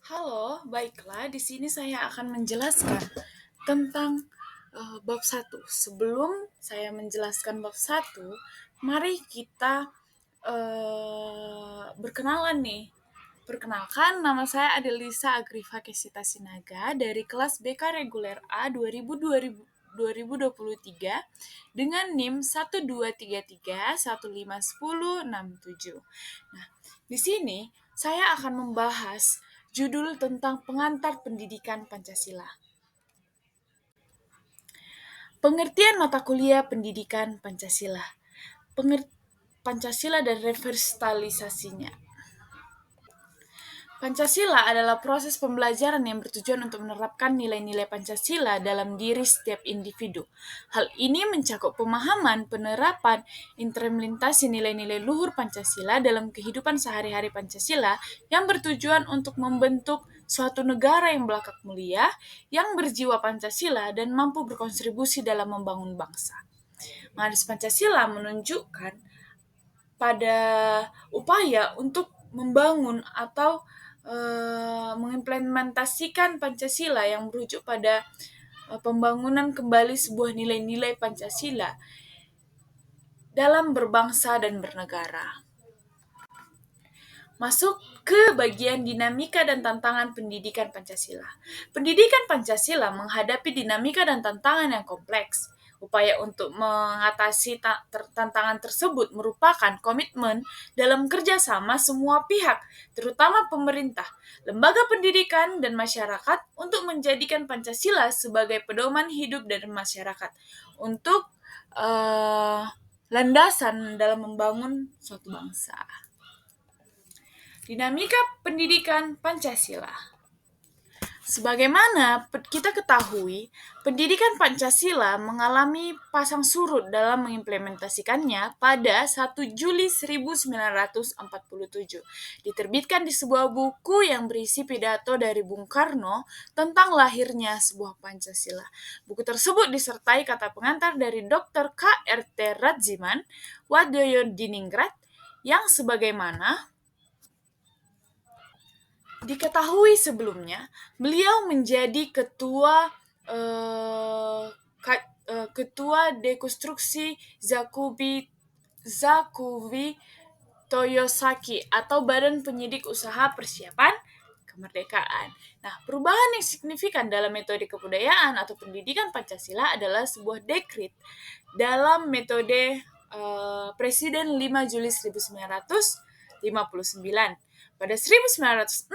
Halo, baiklah. Di sini saya akan menjelaskan tentang bab satu. Sebelum saya menjelaskan bab satu, mari kita berkenalan nih. Perkenalkan, nama saya Adelisa Agrifa Kesita Sinaga dari kelas BK Reguler A 2023 dengan NIM 12331510667. Nah, di sini saya akan membahas judul tentang pengantar pendidikan Pancasila. Pengertian mata kuliah pendidikan Pancasila. Pancasila dan revitalisasinya. Pancasila adalah proses pembelajaran yang bertujuan untuk menerapkan nilai-nilai Pancasila dalam diri setiap individu. Hal ini mencakup pemahaman, penerapan, implementasi nilai-nilai luhur Pancasila dalam kehidupan sehari-hari Pancasila yang bertujuan untuk membentuk suatu negara yang berakhlak mulia, yang berjiwa Pancasila dan mampu berkontribusi dalam membangun bangsa. Manifest Pancasila menunjukkan pada upaya untuk membangun atau mengimplementasikan Pancasila yang merujuk pada pembangunan kembali sebuah nilai-nilai Pancasila dalam berbangsa dan bernegara. Masuk ke bagian dinamika dan tantangan pendidikan Pancasila. Pendidikan Pancasila menghadapi dinamika dan tantangan yang kompleks. Upaya untuk mengatasi tantangan tersebut merupakan komitmen dalam kerjasama semua pihak, terutama pemerintah, lembaga pendidikan, dan masyarakat untuk menjadikan Pancasila sebagai pedoman hidup dari masyarakat untuk landasan dalam membangun suatu bangsa. Dinamika pendidikan Pancasila. Sebagaimana kita ketahui, pendidikan Pancasila mengalami pasang surut dalam mengimplementasikannya pada 1 Juli 1947. Diterbitkan di sebuah buku yang berisi pidato dari Bung Karno tentang lahirnya sebuah Pancasila. Buku tersebut disertai kata pengantar dari Dr. K.R.T. Radziman, Wadyoyodiningrat, yang sebagaimana diketahui sebelumnya, beliau menjadi ketua dekonstruksi Zakuvi Toyosaki atau Badan Penyidik Usaha Persiapan Kemerdekaan. Nah, perubahan yang signifikan dalam metode kebudayaan atau pendidikan Pancasila adalah sebuah dekret dalam metode Presiden 5 Juli 1959. Pada 1960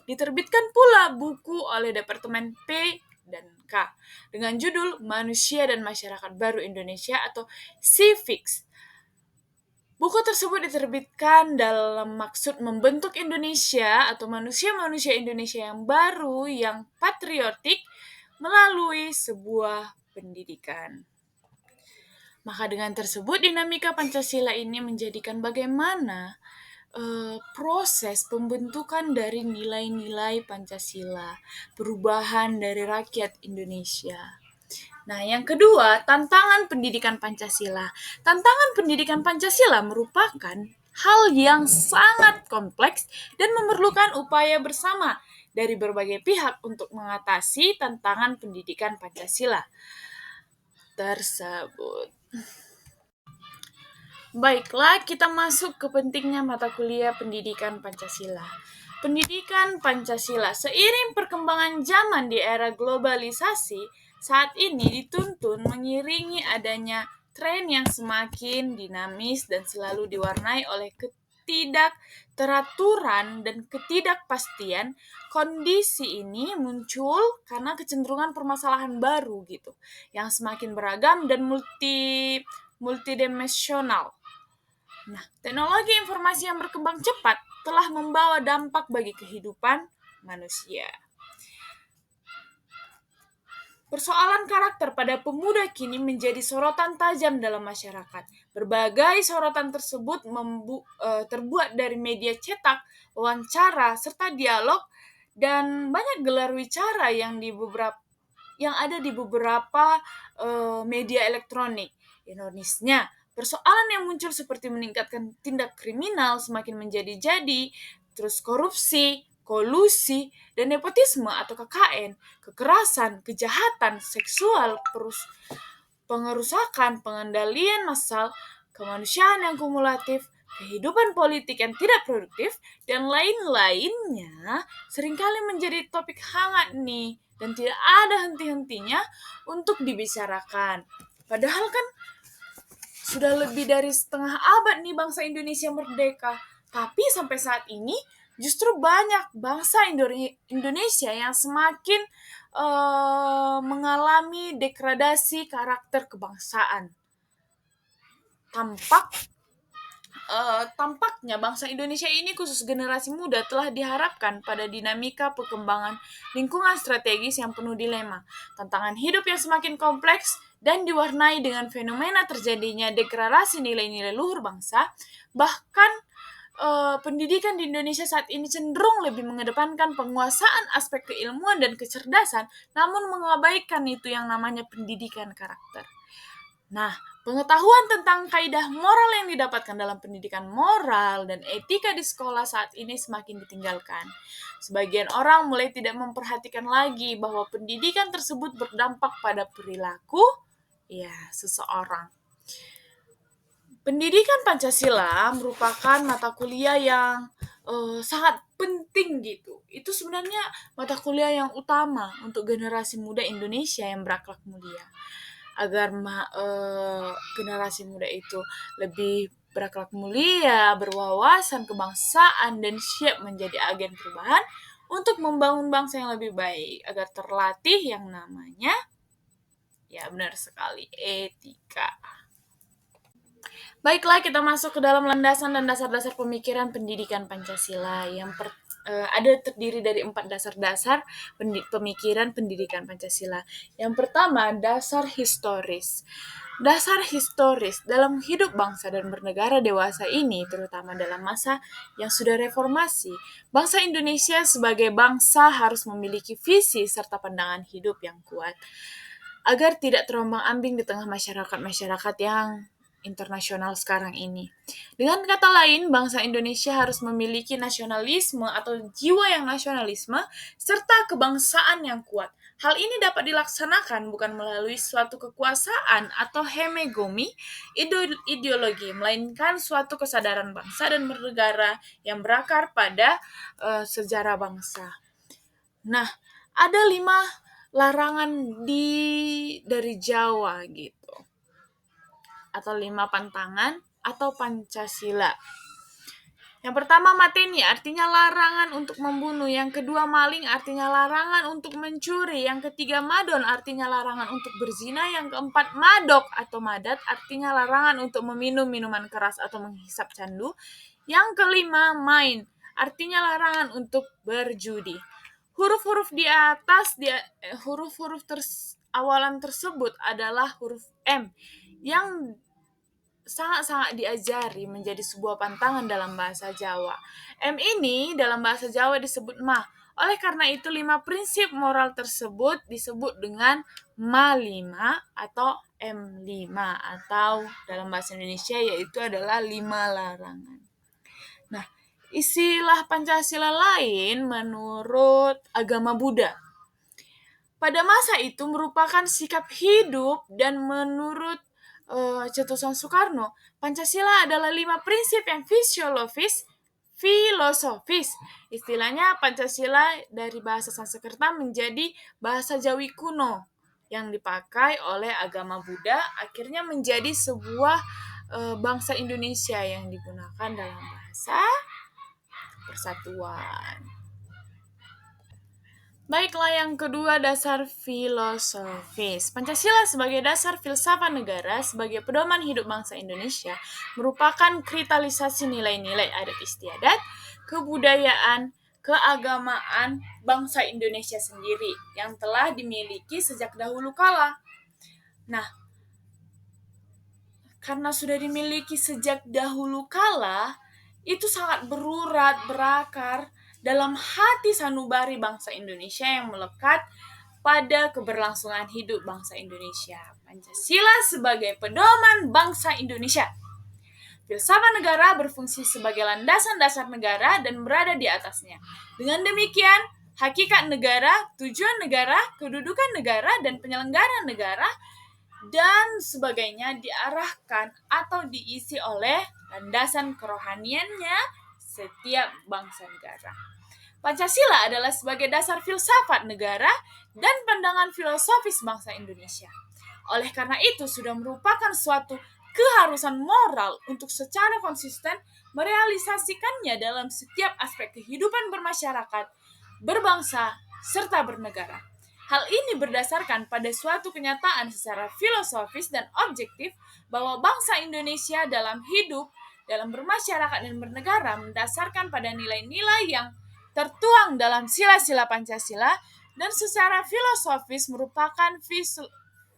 diterbitkan pula buku oleh Departemen P dan K dengan judul Manusia dan Masyarakat Baru Indonesia atau Civics. Buku tersebut diterbitkan dalam maksud membentuk Indonesia atau manusia-manusia Indonesia yang baru, yang patriotik melalui sebuah pendidikan. Maka dengan tersebut dinamika Pancasila ini menjadikan bagaimana proses pembentukan dari nilai-nilai Pancasila, perubahan dari rakyat Indonesia. Nah, yang kedua, tantangan pendidikan Pancasila. Tantangan pendidikan Pancasila merupakan hal yang sangat kompleks dan memerlukan upaya bersama dari berbagai pihak untuk mengatasi tantangan pendidikan Pancasila tersebut. Baiklah, kita masuk ke pentingnya mata kuliah pendidikan Pancasila. Pendidikan Pancasila seiring perkembangan zaman di era globalisasi, saat ini dituntun mengiringi adanya tren yang semakin dinamis dan selalu diwarnai oleh ketidakteraturan dan ketidakpastian. Kondisi ini muncul karena kecenderungan permasalahan baru gitu, yang semakin beragam dan multidimensional. Nah, teknologi informasi yang berkembang cepat telah membawa dampak bagi kehidupan manusia. Persoalan karakter pada pemuda kini menjadi sorotan tajam dalam masyarakat. Berbagai sorotan tersebut terbuat dari media cetak, wawancara, serta dialog, dan banyak gelar wicara yang ada di beberapa media elektronik. Ironisnya, persoalan yang muncul seperti meningkatkan tindak kriminal semakin menjadi-jadi, terus korupsi, kolusi, dan nepotisme atau KKN, kekerasan, kejahatan seksual, pengerusakan, pengendalian massal, kemanusiaan yang kumulatif, kehidupan politik yang tidak produktif, dan lain-lainnya seringkali menjadi topik hangat nih, dan tidak ada henti-hentinya untuk dibicarakan. Padahal kan sudah lebih dari setengah abad nih bangsa Indonesia merdeka, tapi sampai saat ini justru banyak bangsa Indonesia yang semakin mengalami degradasi karakter kebangsaan. Tampaknya bangsa Indonesia ini khusus generasi muda telah diharapkan pada dinamika perkembangan lingkungan strategis yang penuh dilema, tantangan hidup yang semakin kompleks, dan diwarnai dengan fenomena terjadinya degradasi nilai-nilai luhur bangsa. Bahkan pendidikan di Indonesia saat ini cenderung lebih mengedepankan penguasaan aspek keilmuan dan kecerdasan, namun mengabaikan itu yang namanya pendidikan karakter. Nah, pengetahuan tentang kaidah moral yang didapatkan dalam pendidikan moral dan etika di sekolah saat ini semakin ditinggalkan. Sebagian orang mulai tidak memperhatikan lagi bahwa pendidikan tersebut berdampak pada perilaku seseorang. Pendidikan Pancasila merupakan mata kuliah yang sangat penting gitu. Itu sebenarnya mata kuliah yang utama untuk generasi muda Indonesia yang berakhlak mulia. Agar generasi muda itu lebih berakhlak mulia, berwawasan kebangsaan, dan siap menjadi agen perubahan untuk membangun bangsa yang lebih baik, agar terlatih yang namanya, ya benar sekali, etika. Baiklah, kita masuk ke dalam landasan dan dasar-dasar pemikiran pendidikan Pancasila yang ada terdiri dari 4 dasar-dasar pemikiran pendidikan Pancasila. Yang pertama, dasar historis. Dasar historis dalam hidup bangsa dan bernegara dewasa ini, terutama dalam masa yang sudah reformasi, bangsa Indonesia sebagai bangsa harus memiliki visi serta pandangan hidup yang kuat, agar tidak terombang-ambing di tengah masyarakat-masyarakat yang internasional sekarang ini. Dengan kata lain, bangsa Indonesia harus memiliki nasionalisme atau jiwa yang nasionalisme serta kebangsaan yang kuat. Hal ini dapat dilaksanakan bukan melalui suatu kekuasaan atau hegemoni ideologi, melainkan suatu kesadaran bangsa dan bernegara yang berakar pada sejarah bangsa. Nah, ada 5 larangan dari Jawa gitu, atau 5 pantangan atau Pancasila. Yang pertama, mateni, artinya larangan untuk membunuh. Yang kedua, maling, artinya larangan untuk mencuri. Yang ketiga, madon, artinya larangan untuk berzina. Yang keempat, madok atau madat, artinya larangan untuk meminum minuman keras atau menghisap candu. Yang kelima, main, artinya larangan untuk berjudi. Huruf-huruf di atas, huruf-huruf awalan tersebut adalah huruf M, yang sangat-sangat diajari menjadi sebuah pantangan dalam bahasa Jawa. M ini dalam bahasa Jawa disebut ma. Oleh karena itu 5 prinsip moral tersebut disebut dengan Ma5 atau M5, atau dalam bahasa Indonesia yaitu adalah 5 larangan. Nah, istilah Pancasila lain menurut agama Buddha pada masa itu merupakan sikap hidup, dan menurut Cetusan Soekarno, Pancasila adalah 5 prinsip yang filosofis. Istilahnya Pancasila dari bahasa Sanskerta menjadi bahasa Jawi kuno yang dipakai oleh agama Buddha, akhirnya menjadi sebuah bangsa Indonesia yang digunakan dalam bahasa persatuan. Baiklah, yang kedua, dasar filosofis. Pancasila sebagai dasar filsafat negara sebagai pedoman hidup bangsa Indonesia merupakan kristalisasi nilai-nilai adat istiadat, kebudayaan, keagamaan bangsa Indonesia sendiri yang telah dimiliki sejak dahulu kala. Nah, karena sudah dimiliki sejak dahulu kala, itu sangat berurat, berakar dalam hati sanubari bangsa Indonesia yang melekat pada keberlangsungan hidup bangsa Indonesia. Pancasila sebagai pedoman bangsa Indonesia. Filsafat negara berfungsi sebagai landasan dasar negara dan berada di atasnya. Dengan demikian, hakikat negara, tujuan negara, kedudukan negara, dan penyelenggaraan negara dan sebagainya diarahkan atau diisi oleh landasan kerohaniannya setiap bangsa negara. Pancasila adalah sebagai dasar filsafat negara dan pandangan filosofis bangsa Indonesia. Oleh karena itu, sudah merupakan suatu keharusan moral untuk secara konsisten merealisasikannya dalam setiap aspek kehidupan bermasyarakat, berbangsa, serta bernegara. Hal ini berdasarkan pada suatu kenyataan secara filosofis dan objektif bahwa bangsa Indonesia dalam hidup, dalam bermasyarakat dan bernegara mendasarkan pada nilai-nilai yang tertuang dalam sila-sila Pancasila dan secara filosofis merupakan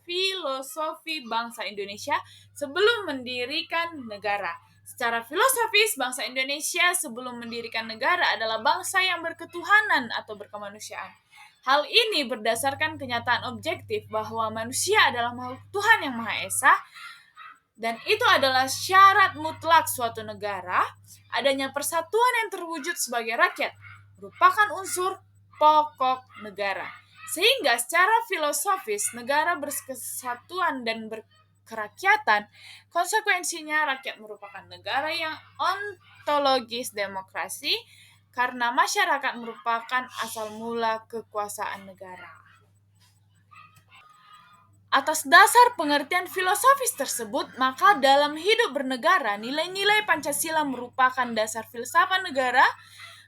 filosofi bangsa Indonesia sebelum mendirikan negara. Secara filosofis, bangsa Indonesia sebelum mendirikan negara adalah bangsa yang berketuhanan atau berkemanusiaan. Hal ini berdasarkan kenyataan objektif bahwa manusia adalah makhluk Tuhan yang Maha Esa, dan itu adalah syarat mutlak suatu negara, adanya persatuan yang terwujud sebagai rakyat, merupakan unsur pokok negara. Sehingga secara filosofis, negara berkesatuan dan berkerakyatan, konsekuensinya rakyat merupakan negara yang ontologis demokrasi, karena masyarakat merupakan asal mula kekuasaan negara. Atas dasar pengertian filosofis tersebut, maka dalam hidup bernegara, nilai-nilai Pancasila merupakan dasar filsafat negara.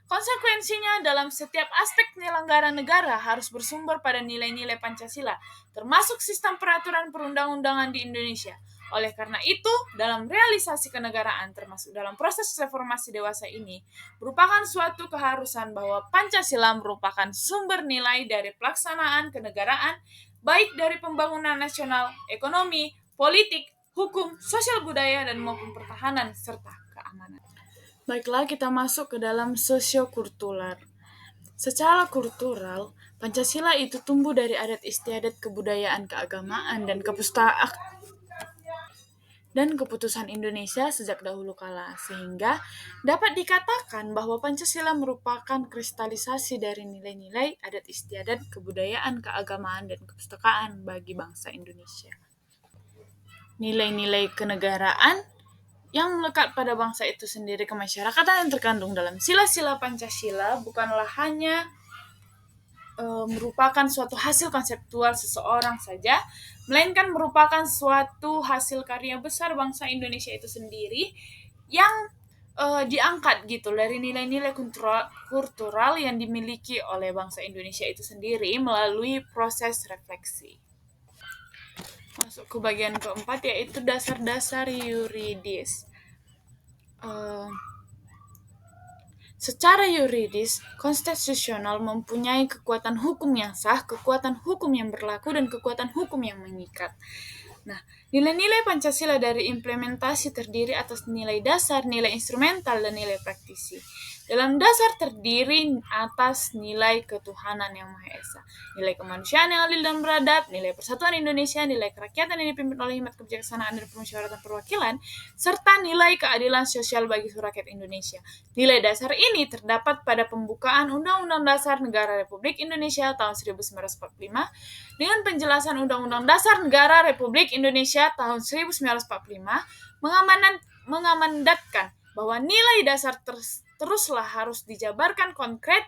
Konsekuensinya dalam setiap aspek penyelenggaraan negara harus bersumber pada nilai-nilai Pancasila, termasuk sistem peraturan perundang-undangan di Indonesia. Oleh karena itu, dalam realisasi kenegaraan, termasuk dalam proses reformasi dewasa ini, merupakan suatu keharusan bahwa Pancasila merupakan sumber nilai dari pelaksanaan kenegaraan, baik dari pembangunan nasional, ekonomi, politik, hukum, sosial budaya, dan maupun pertahanan, serta keamanan. Baiklah, kita masuk ke dalam sosiokultural. Secara kultural, Pancasila itu tumbuh dari adat istiadat kebudayaan, keagamaan, dan keputusan Indonesia sejak dahulu kala, sehingga dapat dikatakan bahwa Pancasila merupakan kristalisasi dari nilai-nilai adat istiadat kebudayaan, keagamaan, dan kepustakaan bagi bangsa Indonesia. Nilai-nilai kenegaraan yang melekat pada bangsa itu sendiri, kemasyarakatan yang terkandung dalam sila-sila Pancasila bukanlah hanya merupakan suatu hasil konseptual seseorang saja, melainkan merupakan suatu hasil karya besar bangsa Indonesia itu sendiri yang diangkat gitu dari nilai-nilai kultural yang dimiliki oleh bangsa Indonesia itu sendiri melalui proses refleksi. Masuk ke bagian keempat, yaitu dasar-dasar yuridis. Secara yuridis, konstitusional mempunyai kekuatan hukum yang sah, kekuatan hukum yang berlaku, dan kekuatan hukum yang mengikat. Nah, nilai-nilai Pancasila dari implementasi terdiri atas nilai dasar, nilai instrumental, dan nilai praktisi. Dalam dasar terdiri atas nilai ketuhanan yang Maha Esa, nilai kemanusiaan yang adil dan beradab, nilai persatuan Indonesia, nilai kerakyatan yang dipimpin oleh hikmat kebijaksanaan dan permusyawaratan perwakilan, serta nilai keadilan sosial bagi seluruh rakyat Indonesia. Nilai dasar ini terdapat pada pembukaan Undang-Undang Dasar Negara Republik Indonesia tahun 1945 dengan penjelasan Undang-Undang Dasar Negara Republik Indonesia tahun 1945 mengamandatkan bahwa nilai dasar teruslah harus dijabarkan konkret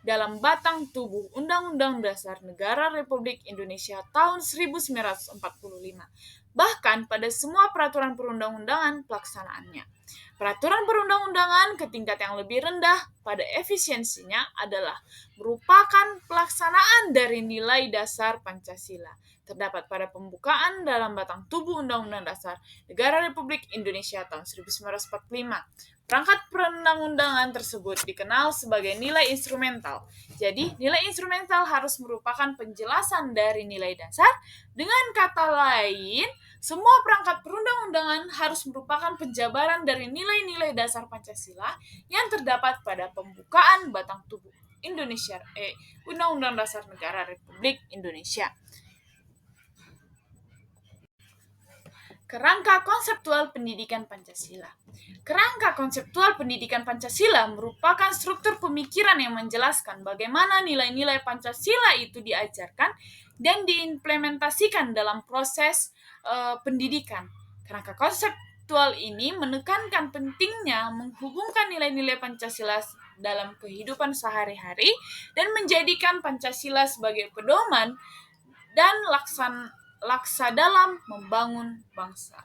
dalam batang tubuh Undang-Undang Dasar Negara Republik Indonesia tahun 1945, bahkan pada semua peraturan perundang-undangan pelaksanaannya. Peraturan perundang-undangan ke tingkat yang lebih rendah pada efisiensinya adalah merupakan pelaksanaan dari nilai dasar Pancasila, terdapat pada pembukaan dalam batang tubuh Undang-Undang Dasar Negara Republik Indonesia tahun 1945. Perangkat perundang-undangan tersebut dikenal sebagai nilai instrumental. Jadi, nilai instrumental harus merupakan penjelasan dari nilai dasar. Dengan kata lain, semua perangkat perundang-undangan harus merupakan penjabaran dari nilai-nilai dasar Pancasila yang terdapat pada pembukaan batang tubuh Indonesia, Undang-Undang Dasar Negara Republik Indonesia. Kerangka konseptual pendidikan Pancasila. Kerangka konseptual pendidikan Pancasila merupakan struktur pemikiran yang menjelaskan bagaimana nilai-nilai Pancasila itu diajarkan dan diimplementasikan dalam proses pendidikan. Kerangka konseptual ini menekankan pentingnya menghubungkan nilai-nilai Pancasila dalam kehidupan sehari-hari dan menjadikan Pancasila sebagai pedoman dan laksa dalam membangun bangsa.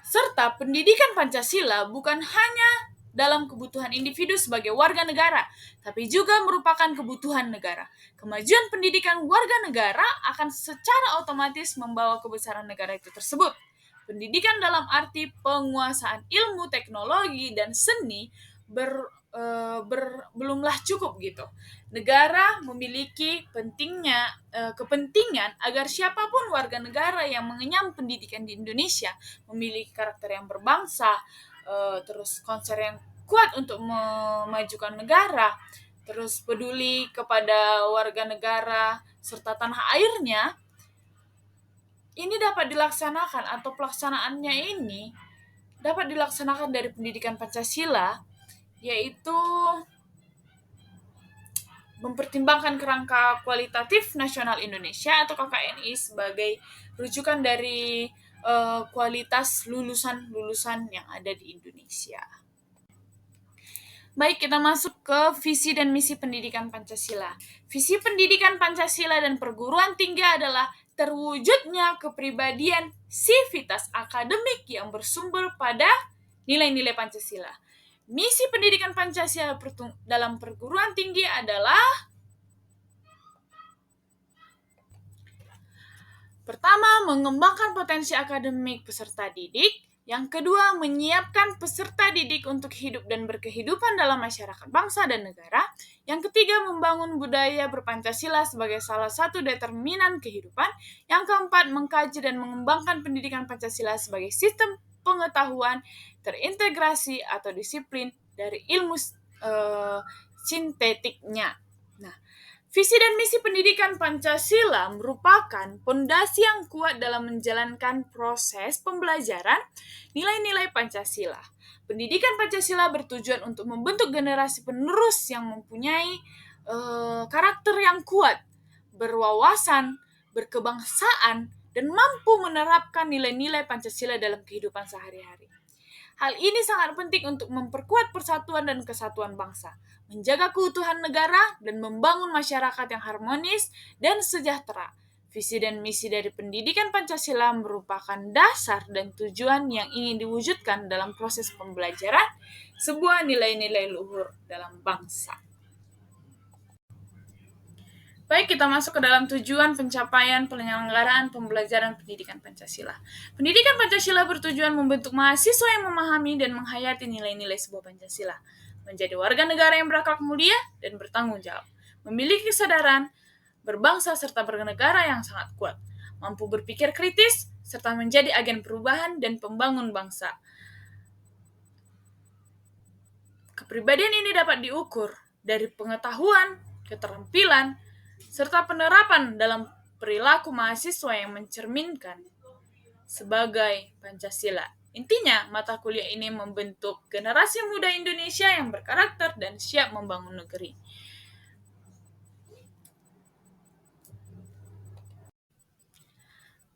Serta pendidikan Pancasila bukan hanya dalam kebutuhan individu sebagai warga negara, tapi juga merupakan kebutuhan negara. Kemajuan pendidikan warga negara akan secara otomatis membawa kebesaran negara itu tersebut. Pendidikan dalam arti penguasaan ilmu, teknologi, dan seni belumlah cukup gitu. Negara memiliki kepentingan agar siapapun warga negara yang mengenyam pendidikan di Indonesia memiliki karakter yang berbangsa, terus konser yang kuat untuk memajukan negara, terus peduli kepada warga negara serta tanah airnya. Ini dapat dilaksanakan atau pelaksanaannya ini dapat dilaksanakan dari pendidikan Pancasila, yaitu mempertimbangkan kerangka kualitatif nasional Indonesia atau KKNI sebagai rujukan dari kualitas lulusan-lulusan yang ada di Indonesia. Baik, kita masuk ke visi dan misi pendidikan Pancasila. Visi pendidikan Pancasila dan perguruan tinggi adalah terwujudnya kepribadian sivitas akademik yang bersumber pada nilai-nilai Pancasila. Misi pendidikan Pancasila dalam perguruan tinggi adalah: pertama, mengembangkan potensi akademik peserta didik. Yang kedua, menyiapkan peserta didik untuk hidup dan berkehidupan dalam masyarakat bangsa dan negara. Yang ketiga, membangun budaya berpancasila sebagai salah satu determinan kehidupan. Yang keempat, mengkaji dan mengembangkan pendidikan Pancasila sebagai sistem pengetahuan terintegrasi atau disiplin dari ilmu sintetiknya. Nah, visi dan misi pendidikan Pancasila merupakan fondasi yang kuat dalam menjalankan proses pembelajaran nilai-nilai Pancasila. Pendidikan Pancasila bertujuan untuk membentuk generasi penerus yang mempunyai karakter yang kuat, berwawasan, berkebangsaan, dan mampu menerapkan nilai-nilai Pancasila dalam kehidupan sehari-hari. Hal ini sangat penting untuk memperkuat persatuan dan kesatuan bangsa, menjaga keutuhan negara, dan membangun masyarakat yang harmonis dan sejahtera. Visi dan misi dari pendidikan Pancasila merupakan dasar dan tujuan yang ingin diwujudkan dalam proses pembelajaran sebuah nilai-nilai luhur dalam bangsa. Baik, kita masuk ke dalam tujuan pencapaian penyelenggaraan pembelajaran pendidikan Pancasila. Pendidikan Pancasila bertujuan membentuk mahasiswa yang memahami dan menghayati nilai-nilai sebuah Pancasila, menjadi warga negara yang berakhlak mulia dan bertanggung jawab, memiliki kesadaran berbangsa serta bernegara yang sangat kuat, mampu berpikir kritis, serta menjadi agen perubahan dan pembangun bangsa. Kepribadian ini dapat diukur dari pengetahuan, keterampilan, serta penerapan dalam perilaku mahasiswa yang mencerminkan sebagai Pancasila. Intinya, mata kuliah ini membentuk generasi muda Indonesia yang berkarakter dan siap membangun negeri.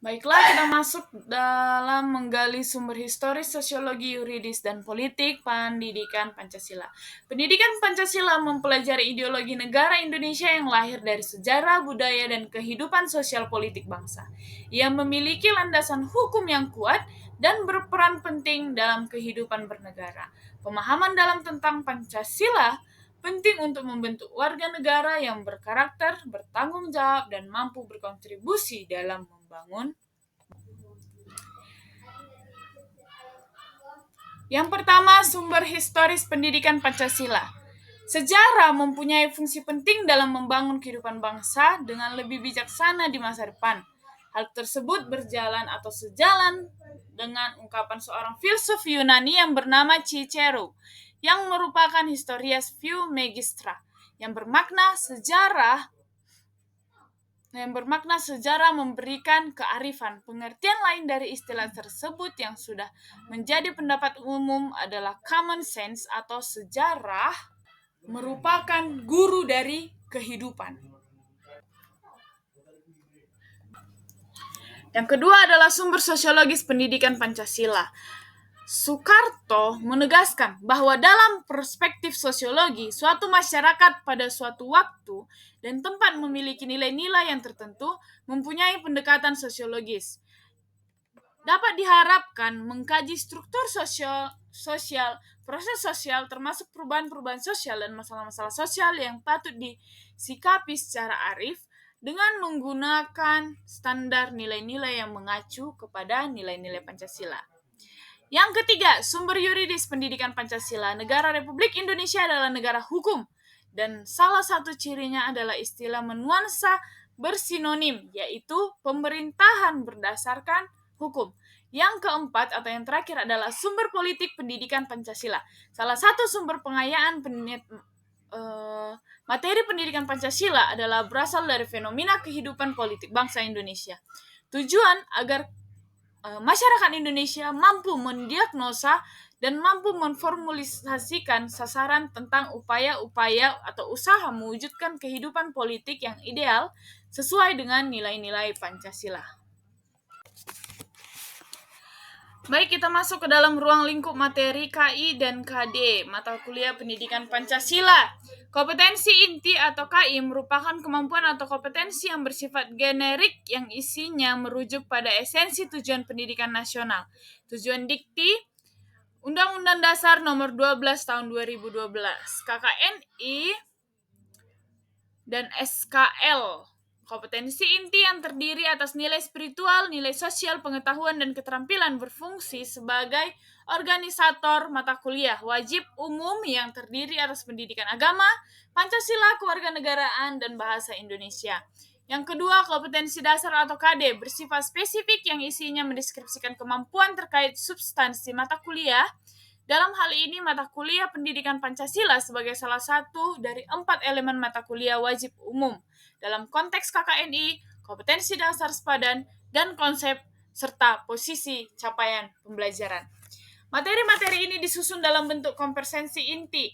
Baiklah, kita masuk dalam menggali sumber historis, sosiologi, yuridis, dan politik pendidikan Pancasila. Pendidikan Pancasila mempelajari ideologi negara Indonesia yang lahir dari sejarah, budaya, dan kehidupan sosial politik bangsa. Ia memiliki landasan hukum yang kuat dan berperan penting dalam kehidupan bernegara. Pemahaman dalam tentang Pancasila penting untuk membentuk warga negara yang berkarakter, bertanggung jawab, dan mampu berkontribusi dalam membangun. Yang pertama, sumber historis pendidikan Pancasila. Sejarah mempunyai fungsi penting dalam membangun kehidupan bangsa dengan lebih bijaksana di masa depan. Hal tersebut sejalan dengan ungkapan seorang filsuf Yunani yang bernama Cicero, yang merupakan Historias Fiu Magistra, yang bermakna sejarah yang bermakna sejarah memberikan kearifan. Pengertian lain dari istilah tersebut yang sudah menjadi pendapat umum adalah common sense atau sejarah merupakan guru dari kehidupan. Yang kedua adalah sumber sosiologis pendidikan Pancasila. Soekarto menegaskan bahwa dalam perspektif sosiologi, suatu masyarakat pada suatu waktu dan tempat memiliki nilai-nilai yang tertentu mempunyai pendekatan sosiologis. Dapat diharapkan mengkaji struktur sosial, proses sosial, termasuk perubahan-perubahan sosial dan masalah-masalah sosial yang patut disikapi secara arif dengan menggunakan standar nilai-nilai yang mengacu kepada nilai-nilai Pancasila. Yang ketiga, sumber yuridis pendidikan Pancasila. Negara Republik Indonesia adalah negara hukum, dan salah satu cirinya adalah istilah menuansa bersinonim, yaitu pemerintahan berdasarkan hukum. Yang keempat atau yang terakhir adalah sumber politik pendidikan Pancasila. Salah satu sumber pengayaan materi pendidikan Pancasila adalah berasal dari fenomena kehidupan politik bangsa Indonesia. Tujuan agar masyarakat Indonesia mampu mendiagnosa dan mampu memformulasikan sasaran tentang upaya-upaya atau usaha mewujudkan kehidupan politik yang ideal sesuai dengan nilai-nilai Pancasila. Baik, kita masuk ke dalam ruang lingkup materi KI dan KD, mata kuliah pendidikan Pancasila. Kompetensi inti atau KI merupakan kemampuan atau kompetensi yang bersifat generik yang isinya merujuk pada esensi tujuan pendidikan nasional. Tujuan dikti Undang-Undang Dasar Nomor 12 Tahun 2012, KKNI dan SKL. Kompetensi inti yang terdiri atas nilai spiritual, nilai sosial, pengetahuan, dan keterampilan berfungsi sebagai organisator mata kuliah wajib umum yang terdiri atas pendidikan agama, Pancasila, kewarganegaraan, dan bahasa Indonesia. Yang kedua, kompetensi dasar atau KD bersifat spesifik yang isinya mendeskripsikan kemampuan terkait substansi mata kuliah. Dalam hal ini, mata kuliah pendidikan Pancasila sebagai salah satu dari 4 elemen mata kuliah wajib umum. Dalam konteks KKNI, kompetensi dasar sepadan, dan konsep serta posisi capaian pembelajaran. Materi-materi ini disusun dalam bentuk kompetensi inti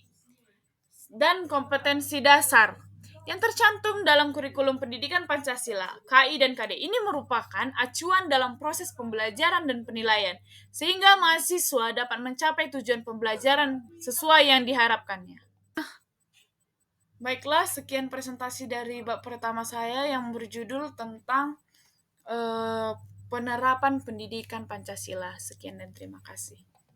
dan kompetensi dasar yang tercantum dalam kurikulum pendidikan Pancasila. KI dan KD ini merupakan acuan dalam proses pembelajaran dan penilaian, sehingga mahasiswa dapat mencapai tujuan pembelajaran sesuai yang diharapkannya. Baiklah, sekian presentasi dari bab pertama saya yang berjudul tentang penerapan pendidikan Pancasila. Sekian dan terima kasih.